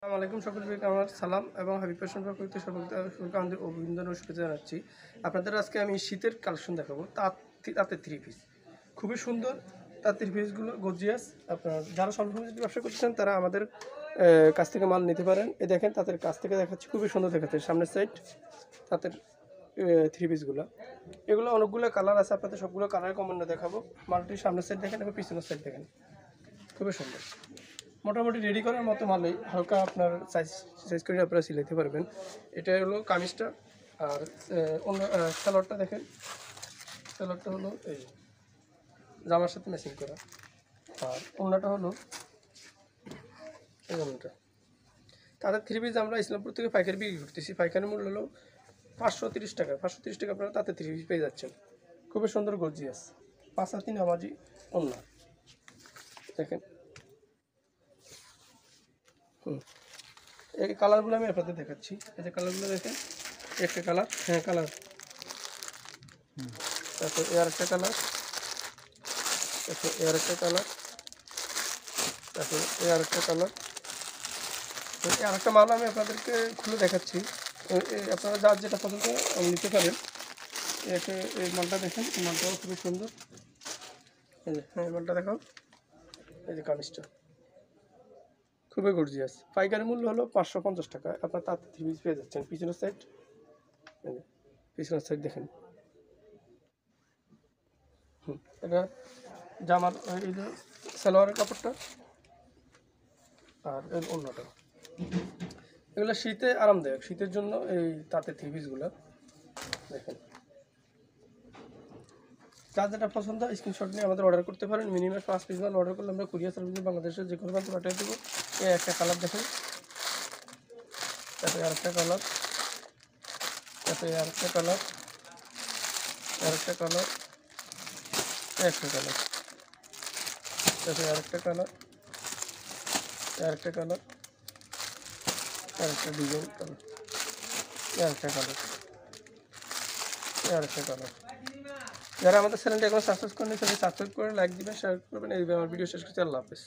আসসালামু আলাইকুম সকলকে আমার সালাম এবং হাবিব ফ্যাশন প্রকৃতি সকলকে আমাদের অভিনন্দন ও শুভেচ্ছা জানাচ্ছি। আপনাদের আজকে আমি শীতের কালেকশন দেখাবো। তাঁতের থ্রি পিস খুবই সুন্দর। তাঁতের পিসগুলো গর্জিয়াস। আপনার যারা স্বল্প পুঁজিতে ব্যবসা করতেছেন তারা আমাদের কাছ থেকে মাল নিতে পারেন। এই দেখেন তাদের কাছ থেকে দেখাচ্ছি, খুবই সুন্দর দেখাচ্ছে সামনের সাইড তাঁতের থ্রি পিসগুলো। এগুলো অনেকগুলো কালার আছে, আপনাদের সবগুলো কালার কমনে দেখাবো। মালটির সামনের সাইড দেখেন এবং পিছনের সাইড দেখেন, খুবই সুন্দর। মোটামুটি রেডি করার মতো মালই, হালকা আপনার সাইজ সাইজ করে আপনারা সিলাইতে পারবেন। এটা হলো কামিজটা। আর অন্য সালোয়ারটা দেখেন, সালোয়ারটা হলো এই জামার সাথে ম্যাচিং করা। আর অন্যটা হলো এই অন্যটা। তাদের থ্রি পিস আমরা ইসলামপুর থেকে পাইকারি বিক্রি করতেছি। পাইকারি মূল্য হলো 530 টাকা। 530 টাকা আপনারা তাতে থ্রি পিস পেয়ে যাচ্ছেন, খুবই সুন্দর গর্জিয়াস। 5 হাতি নামাজি অন্য দেখেন। এই কালারগুলো আমি আপনাদের দেখাচ্ছি। এই যে কালারগুলো দেখেন, একটা কালার, হ্যাঁ কালার, তারপর এর একটা কালার, তারপর এর একটা কালার, তারপর এর একটা কালার। আর একটা মাল আমি আপনাদেরকে খুলে দেখাচ্ছি। আপনারা যার যেটা পছন্দ নিতে পারেন। এই মালটা দেখেন, এই মালটাও খুবই সুন্দর। এই যে হ্যাঁ, এই মালটা দেখাও। এই যে কামিজটা খুবই গর্জিয়াস। পাইকারি মূল্য হলো 550 টাকা। আপনার তাতে থ্রি পিস পেয়ে যাচ্ছেন। পিছনের সাইড, পিছনের সাইড দেখেন। এটা জামার এই যে সালোয়ারের কাপড়টা আর এর অন্যটা। এগুলো শীতে আরামদায়ক, শীতের জন্য এই তাঁতের থ্রি পিসগুলো দেখেন। যার যেটা পছন্দ হয় স্ক্রিনশট নিয়ে আমাদের অর্ডার করতে পারেন। মিনিমাম 5 পিস মাল অর্ডার করলে আমরা কুরিয়ার সার্ভিসে বাংলাদেশের যে কোনো প্রান্তে পাঠিয়ে দেবো। এই একটা কালার দেখেন, তারপরে আরেকটা কালার, তারপরে আরেকটা কালার, আরেকটা কালার, একটা কালার, তারপরে আরেকটা কালার, আরেকটা কালার, আরেকটা ডিজাইন কালার, আরেকটা কালার, আরেকটা কালার। যারা আমাদের চ্যানেলটি এখন সাবস্ক্রাইব করেন, চ্যানেল সাবস্ক্রাইব করে লাইক দিবেন, শেয়ার করবেন। এই আমার ভিডিও শেষ করতে আল্লাহ হাফেজ।